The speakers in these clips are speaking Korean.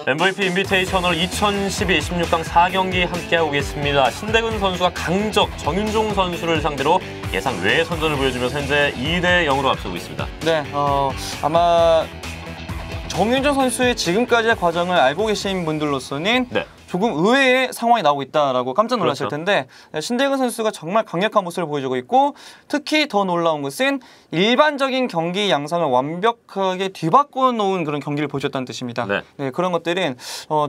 MVP 인비테이셔널 2012 16강 4경기 함께하고 계십니다. 신대근 선수가 강적 정윤종 선수를 상대로 예상 외의 선전을 보여주면서 현재 2대 0으로 앞서고 있습니다. 네, 아마 정윤종 선수의 지금까지의 과정을 알고 계신 분들로서는 조금 의외의 상황이 나오고 있다라고 깜짝 놀랐을 텐데 신대근 선수가 정말 강력한 모습을 보여주고 있고 특히 더 놀라운 것은 일반적인 경기 양상을 완벽하게 뒤바꿔 놓은 그런 경기를 보여줬다는 뜻입니다. 네, 그런 것들은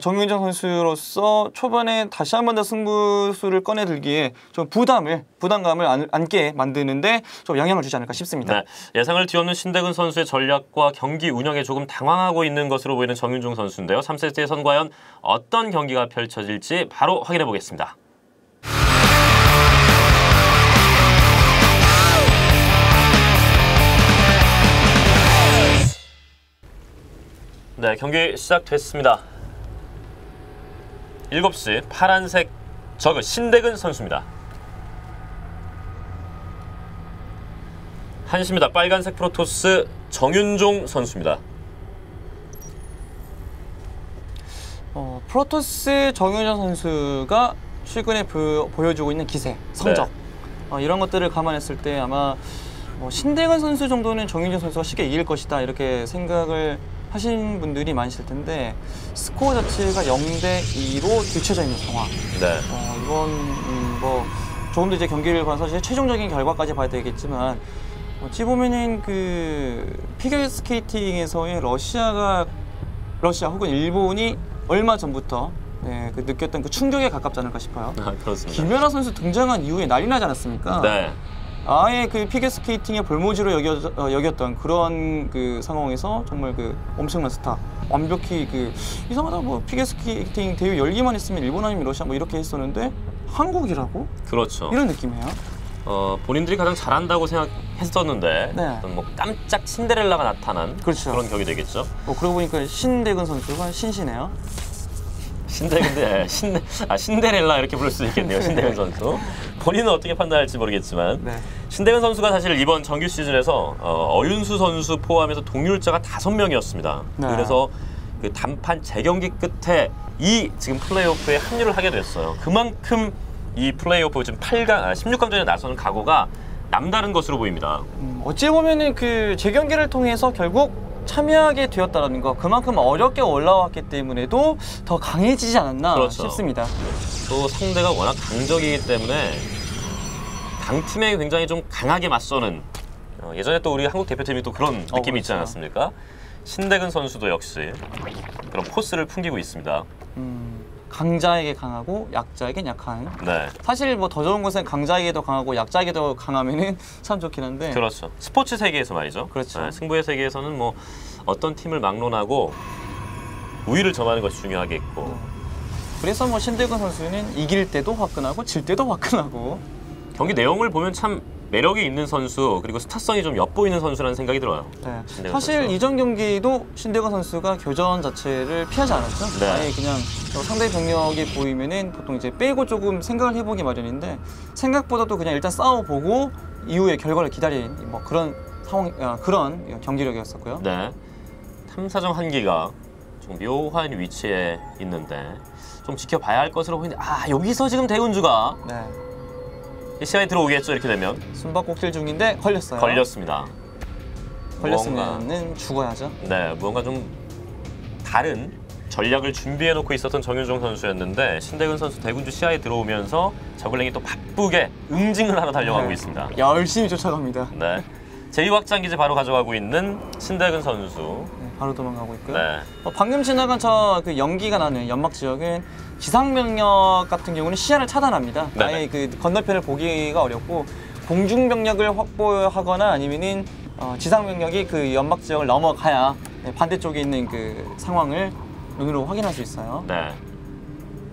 정윤정 선수로서 초반에 다시 한 번 더 승부수를 꺼내들기에 좀 부담감을 안게 만드는데 좀 영향을 주지 않을까 싶습니다. 네, 예상을 뒤엎는 신대근 선수의 전략과 경기 운영에 조금 당황하고 있는 것으로 보이는 정윤종 선수인데요. 3세트에선 과연 어떤 경기가 펼쳐질지 바로 확인해 보겠습니다. 네, 경기 시작됐습니다. 7시 파란색 저그 신대근 선수입니다. 1시입니다. 빨간색 프로토스 정윤종 선수입니다. 프로토스 정윤종 선수가 최근에 보여주고 있는 기세, 성적 이런 것들을 감안했을 때 아마 신대근 선수 정도는 정윤종 선수가 쉽게 이길 것이다 이렇게 생각을 하신 분들이 많으실 텐데 스코어 자체가 0대 2로 뒤쳐져 있는 상황. 이건 조금 더 이제 경기를 봐서 이제 최종적인 결과까지 봐야 되겠지만 어찌 보면은 그 피겨스케이팅에서의 러시아 혹은 일본이 얼마 전부터 그 느꼈던 그 충격에 가깝지 않을까 싶어요. 그렇습니다. 김연아 선수 등장한 이후에 난리 나지 않았습니까? 네. 아예 그 피겨스케이팅의 볼모지로 여겼던 그런 그 상황에서 정말 그 엄청난 스타, 완벽히 그 이상하다 피겨스케이팅 대회 열기만 했으면 일본 아니면 러시아 이렇게 했었는데 한국이라고? 그렇죠. 이런 느낌이에요. 본인들이 가장 잘한다고 생각했었는데 깜짝 신데렐라가 나타난 그런 격이 되겠죠. 그러고 보니까 신대근 선수가 신시네요. 신데렐라 이렇게 부를 수도 있겠네요. 신대근 선수. 본인은 어떻게 판단할지 모르겠지만 신대근 선수가 사실 이번 정규 시즌에서 어윤수 선수 포함해서 동률자가 5명이었습니다. 그래서 그 단판 재경기 끝에 지금 플레이오프에 합류를 하게 됐어요. 그만큼 이 플레이오프 지금 16강전에 나서는 각오가 남다른 것으로 보입니다. 어찌 보면은 그 재경기를 통해서 결국 참여하게 되었다는 거, 그만큼 어렵게 올라왔기 때문에도 더 강해지지 않았나 싶습니다. 또 상대가 워낙 강적이기 때문에 강팀에 굉장히 좀 강하게 맞서는 예전에 또 우리 한국 대표팀이 또 그런 느낌이 있지 않았습니까? 신대근 선수도 역시 그런 포스를 풍기고 있습니다. 강자에게 강하고 약자에겐 약한. 사실 더 좋은 것은 강자에게도 강하고 약자에게도 강하면은 참 좋긴 한데. 그렇죠. 스포츠 세계에서 말이죠. 승부의 세계에서는 어떤 팀을 막론하고 우위를 점하는 것이 중요하겠고. 그래서 신대근 선수는 이길 때도 화끈하고 질 때도 화끈하고. 경기 내용을 보면 참 매력이 있는 선수, 그리고 스타성이 좀 엿보이는 선수라는 생각이 들어요. 사실 선수. 이전 경기도 신대근 선수가 교전 자체를 피하지 않았죠. 아예 그냥 상대 병력이 보이면은 보통 이제 빼고 조금 생각을 해보기 마련인데 생각보다도 그냥 일단 싸워보고 이후에 결과를 기다린 그런 그런 경기력이었었고요. 탐사정 한기가 좀 묘한 위치에 있는데 좀 지켜봐야 할 것으로 보이는데 여기서 지금 대운주가 시야에 들어오겠죠. 이렇게 되면 숨바꼭질 중인데 걸렸어요. 걸렸습니다. 걸렸으면은 죽어야죠. 무언가 좀 다른 전략을 준비해놓고 있었던 정윤종 선수였는데 신대근 선수 대군주 시야에 들어오면서 저글링이 또 바쁘게 응징을 하러 달려가고 있습니다. 열심히 쫓아갑니다. 제2확장기지 바로 가져가고 있는 신대근 선수. 바로 도망가고 있고요. 방금 지나간 그 연기가 나는 연막 지역은 지상병력 같은 경우는 시야를 차단합니다. 아예 그 건너편을 보기가 어렵고 공중병력을 확보하거나 아니면은 지상병력이 그 연막 지역을 넘어가야 반대쪽에 있는 그 상황을 눈으로 확인할 수 있어요.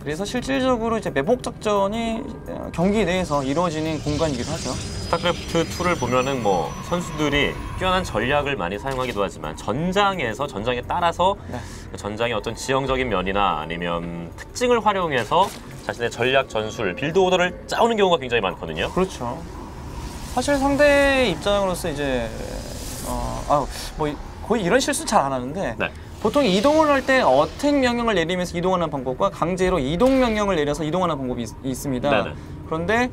그래서 실질적으로 이제 매복 작전이 경기 내에서 이루어지는 공간이기도 하죠. 스타크래프트 2를 보면은 선수들이 뛰어난 전략을 많이 사용하기도 하지만 전장에 따라서 전장의 어떤 지형적인 면이나 아니면 특징을 활용해서 자신의 전략 전술, 빌드 오더를 짜오는 경우가 굉장히 많거든요. 그렇죠. 사실 상대 입장으로서 이제 거의 이런 실수 잘 안 하는데 보통 이동을 할 때 어택 명령을 내리면서 이동하는 방법과 강제로 이동 명령을 내려서 이동하는 방법이 있습니다. 네네. 그런데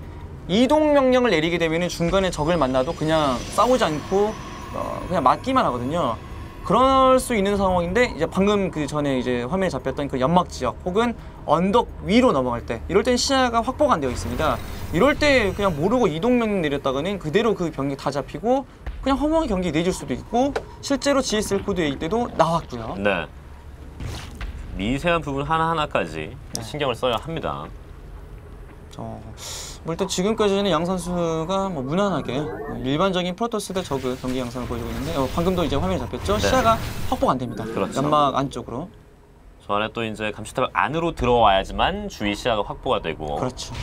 이동 명령을 내리게 되면 중간에 적을 만나도 그냥 싸우지 않고 그냥 맞기만 하거든요. 그럴 수 있는 상황인데 이제 방금 그 전에 이제 화면에 잡혔던 그 연막 지역 혹은 언덕 위로 넘어갈 때 이럴 땐 시야가 확보가 안 되어 있습니다. 이럴 때 그냥 모르고 이동 명령 내렸다가는 그대로 그 병기 다 잡히고 그냥 허무하게 경기 내줄 수도 있고 실제로 GSL 코드일 때도 나왔고요. 네. 미세한 부분 하나하나까지 신경을 써야 합니다. 뭐 일단 지금까지는 양 선수가 뭐 무난하게 일반적인 프로토스 대 저그 경기 양상을 보여주고 있는데 방금도 이제 화면에 잡혔죠. 네. 시야가 확보가 안 됩니다. 그렇죠. 연막 안쪽으로. 저 안에 또 이제 감시탑 안으로 들어와야지만 주위 시야가 확보가 되고. 그렇죠.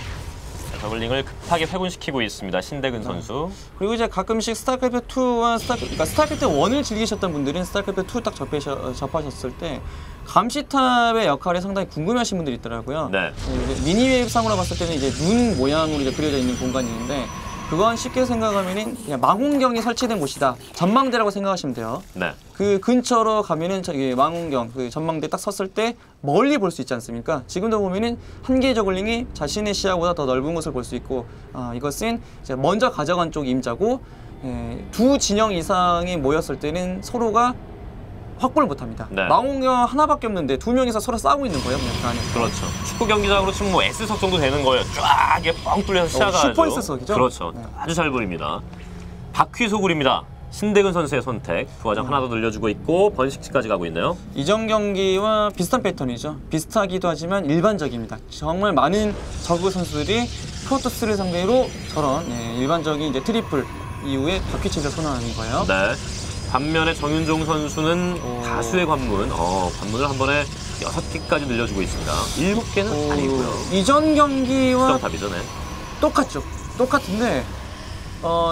저글링을 급하게 회군시키고 있습니다. 신대근 선수. 그리고 이제 가끔씩 스타크래프트 2와 그러니까 스타크래프트 1을 즐기셨던 분들은 스타크래프트 2 딱 접하셨을 때 감시탑의 역할이 상당히 궁금해하시는 분들이 있더라고요. 네. 미니맵상으로 봤을 때는 이제 눈 모양으로 이제 그려져 있는 공간이 있는데 그건 쉽게 생각하면은 그냥 망원경이 설치된 곳이다. 전망대라고 생각하시면 돼요. 네. 그 근처로 가면은 저기 망원경 그 전망대 딱 섰을 때 멀리 볼 수 있지 않습니까? 지금도 보면은 한 개의 저글링이 자신의 시야보다 더 넓은 곳을 볼 수 있고 이것은 이제 먼저 가져간 쪽 임자고 두 진영 이상이 모였을 때는 서로가 확보를 못합니다. 네. 망원경 하나밖에 없는데 두 명이서 서로 싸우고 있는 거예요, 그냥 그 안에서. 그렇죠. 축구 경기장으로 치면 뭐 S석 정도 되는 거예요. 쫙 이게 뻥 뚫려서 시야가 슈퍼 아주. S석이죠? 그렇죠. 네. 아주 잘 보입니다. 바퀴 소굴입니다. 신대근 선수의 선택. 부하장 하나 더 늘려주고 있고 번식지까지 가고 있네요. 이전 경기와 비슷한 패턴이죠. 비슷하기도 하지만 일반적입니다. 정말 많은 저그 선수들이 프로토스를 상대로 저런 일반적인 이제 트리플 이후에 바퀴 체제를 선언하는 거예요. 네. 반면에 정윤종 선수는 다수의 관문, 관문을 한 번에 6개까지 늘려주고 있습니다. 7개는 아니고요. 이전 경기와 수정탑이죠, 네. 똑같죠. 똑같은데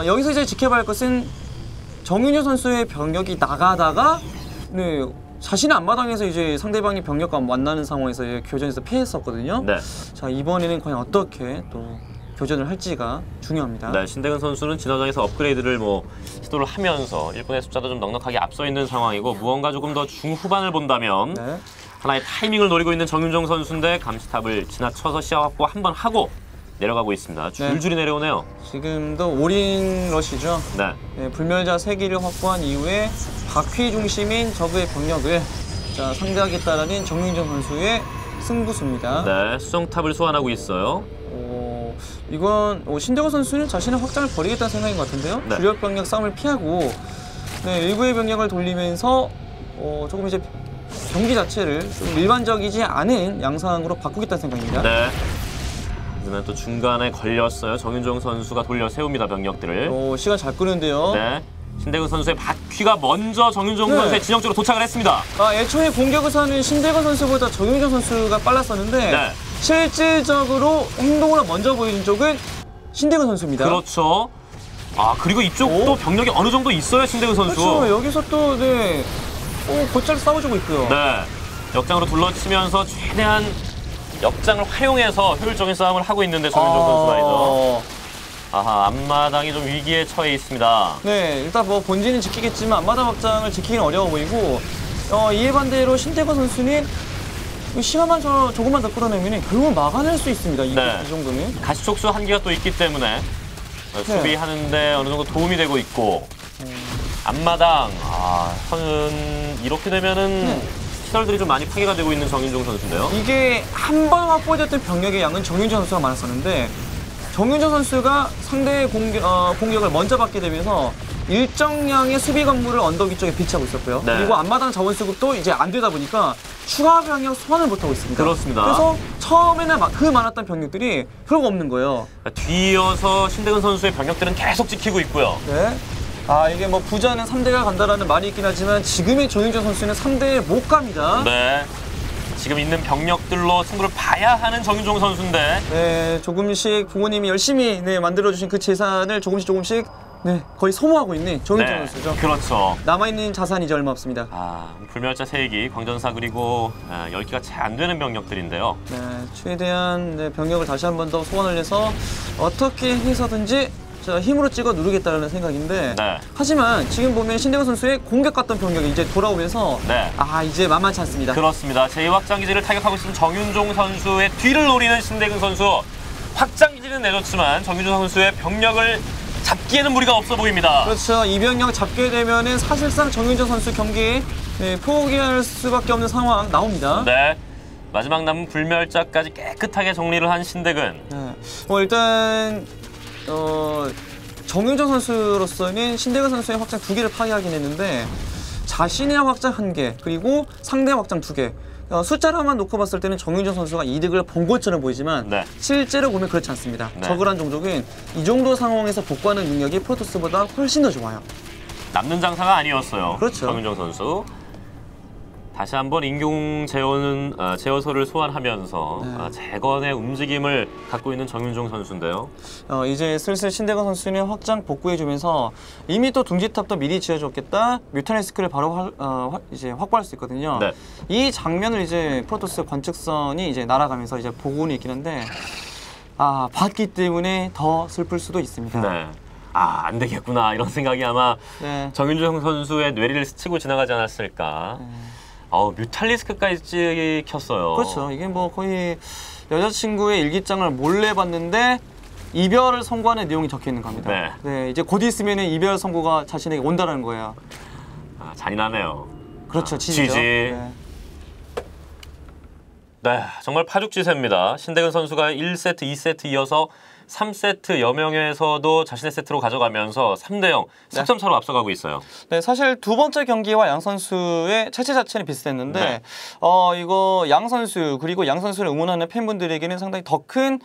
여기서 이제 지켜봐야 할 것은 정윤효 선수의 병력이 나가다가 자신의 앞마당에서 이제 상대방이 병력과 만나는 상황에서 이제 교전에서 피했었거든요. 네. 자, 이번에는 과연 어떻게 또 교전을 할지가 중요합니다. 네, 신대근 선수는 진화장에서 업그레이드를 시도를 하면서 일본의 숫자도 좀 넉넉하게 앞서 있는 상황이고 무언가 조금 더 중후반을 본다면 하나의 타이밍을 노리고 있는 정윤종 선수인데 감시탑을 지나쳐서 시야 확보 한번 하고 내려가고 있습니다. 줄줄이 내려오네요. 지금도 올인 러시죠. 네. 불멸자 3기를 확보한 이후에 바퀴 중심인 적의 병력을 상대하겠다라는 정윤종 선수의 승부수입니다. 네, 수정탑을 소환하고 있어요. 이건 신대건 선수는 자신의 확장을 벌이겠다는 생각인 것 같은데요. 네. 주력 병력 싸움을 피하고 일부의 병력을 돌리면서 조금 이제 경기 자체를 좀 일반적이지 않은 양상으로 바꾸겠다는 생각입니다. 네. 하지만 또 중간에 걸렸어요. 정윤종 선수가 돌려 세웁니다, 병력들을. 시간 잘 끄는데요. 네. 신대근 선수의 바퀴가 먼저 정윤종 선수의 진영 쪽으로 도착을 했습니다. 애초에 공격에서는 신대건 선수보다 정윤종 선수가 빨랐었는데 실질적으로 행동으로 먼저 보여준 쪽은 신대건 선수입니다. 그렇죠. 그리고 이쪽도 병력이 어느 정도 있어요, 신대근 선수. 그렇죠. 여기서 또 곧잘 싸워주고 있고요. 네. 역장으로 둘러치면서 최대한 역장을 활용해서 효율적인 싸움을 하고 있는데 정윤종 선수 말이죠. 앞마당이 좀 위기에 처해 있습니다. 네, 일단 본진은 지키겠지만 앞마당 확장을 지키기는 어려워 보이고 이에 반대로 신대건 선수는 시간만 조금만 더 끌어내면 결국은 막아낼 수 있습니다. 이 정도는. 가시촉수 한기가 또 있기 때문에 수비하는데 어느 정도 도움이 되고 있고 앞마당 선은 이렇게 되면은 시설들이 좀 많이 파괴가 되고 있는 정윤종 선수인데요. 이게 한 번 확보됐던 병력의 양은 정윤종 선수가 많았었는데 정윤종 선수가 상대의 공격을 먼저 받게 되면서 일정량의 수비 건물을 언덕 위쪽에 배치하고 있었고요. 그리고 앞마당 자원 수급도 이제 안 되다 보니까 추가 병력 소환을 못하고 있습니다. 그렇습니다. 그래서 처음에는 그 많았던 병력들이 별거 없는 거예요. 뒤이어서 신대근 선수의 병력들은 계속 지키고 있고요. 네. 이게 부자는 3대가 간다라는 말이 있긴 하지만 지금의 정윤종 선수는 3대에 못 갑니다. 네. 지금 있는 병력들로 승부를 봐야 하는 정윤종 선수인데. 네, 조금씩 부모님이 열심히 만들어주신 그 재산을 조금씩 거의 소모하고 있는 정윤종 선수죠. 그렇죠. 남아있는 자산이 이제 얼마 없습니다. 불멸자 3기, 광전사 그리고 10기가 채 안 되는 병력들인데요. 네, 최대한 병력을 다시 한 번 더 소환을 해서 어떻게 해서든지 자, 힘으로 찍어 누르겠다는 생각인데 네. 하지만 지금 보면 신대근 선수의 공격 갔던 병력이 이제 돌아오면서 네. 이제 만만치 않습니다. 그렇습니다. 제2확장기지를 타격하고 있는 정윤종 선수의 뒤를 노리는 신대근 선수. 확장기지는 내줬지만 정윤종 선수의 병력을 잡기에는 무리가 없어 보입니다. 그렇죠. 이 병력 잡게 되면은 사실상 정윤종 선수 경기 포기할 수밖에 없는 상황 나옵니다. 네. 마지막 남은 불멸자까지 깨끗하게 정리를 한 신대근. 네. 일단 정윤종 선수로서는 신대근 선수의 확장 2개를 파괴하긴 했는데 자신의 확장 1개 그리고 상대의 확장 2개 숫자로만 놓고 봤을 때는 정윤종 선수가 이득을 본 것처럼 보이지만 네. 실제로 보면 그렇지 않습니다. 네. 저그란 종족은 이 정도 상황에서 복구하는 능력이 프로토스보다 훨씬 더 좋아요. 남는 장사가 아니었어요. 그렇죠. 정윤종 선수. 다시 한번 인공 제어소를 소환하면서 네. 재건의 움직임을 갖고 있는 정윤종 선수인데요. 이제 슬슬 신대건 선수는 확장 복구해주면서 이미 또 둥지탑도 미리 지어줬겠다. 뮤탈리스크를 바로 이제 확보할 수 있거든요. 네. 이 장면을 이제 프로토스 관측선이 이제 날아가면서 이제 보고는 있긴 한데 봤기 때문에 더 슬플 수도 있습니다. 네. 안 되겠구나 이런 생각이 아마 네. 정윤종 선수의 뇌리를 스치고 지나가지 않았을까. 뮤탈리스크까지 찍혔어요. 그렇죠. 이게 뭐 거의 여자친구의 일기장을 몰래 봤는데 이별을 선고하는 내용이 적혀 있는 겁니다. 네. 네, 이제 곧 있으면 이별 선고가 자신에게 온다는 거예요. 잔인하네요. 그렇죠. 지지죠. 지지. 네. 네, 정말 파죽지세입니다. 신대근 선수가 1세트, 2세트 이어서 3세트 여명에서도 자신의 세트로 가져가면서 3대0 10점 차로 앞서가고 있어요. 네, 사실 두 번째 경기와 양 선수의 체제 자체는 비슷했는데 네. 이거 양 선수 그리고 양 선수를 응원하는 팬분들에게는 상당히 더 큰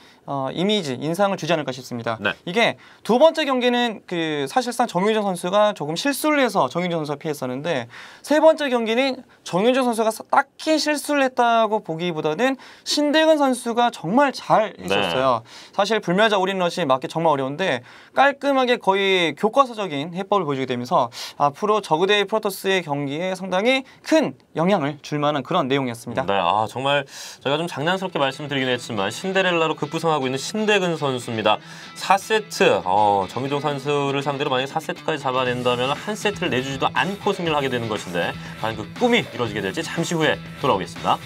이미지, 인상을 주지 않을까 싶습니다. 네. 이게 두 번째 경기는 사실상 정윤정 선수가 조금 실수를 해서 정윤정 선수가 피했었는데 세 번째 경기는 정윤정 선수가 딱히 실수를 했다고 보기보다는 신대근 선수가 정말 잘 했었어요. 사실 불멸자 올인러시 맞기 정말 어려운데 깔끔하게 거의 교과서적인 해법을 보여주게 되면서 앞으로 저그 대 프로토스의 경기에 상당히 큰 영향을 줄 만한 그런 내용이었습니다. 네, 정말 저희가 좀 장난스럽게 말씀드리긴 했지만 신데렐라로 급부상하고 있는 신대근 선수입니다. 4세트, 정윤종 선수를 상대로 만약에 4세트까지 잡아낸다면 한 세트를 내주지도 않고 승리를 하게 되는 것인데 과연 그 꿈이 이루어지게 될지 잠시 후에 돌아오겠습니다.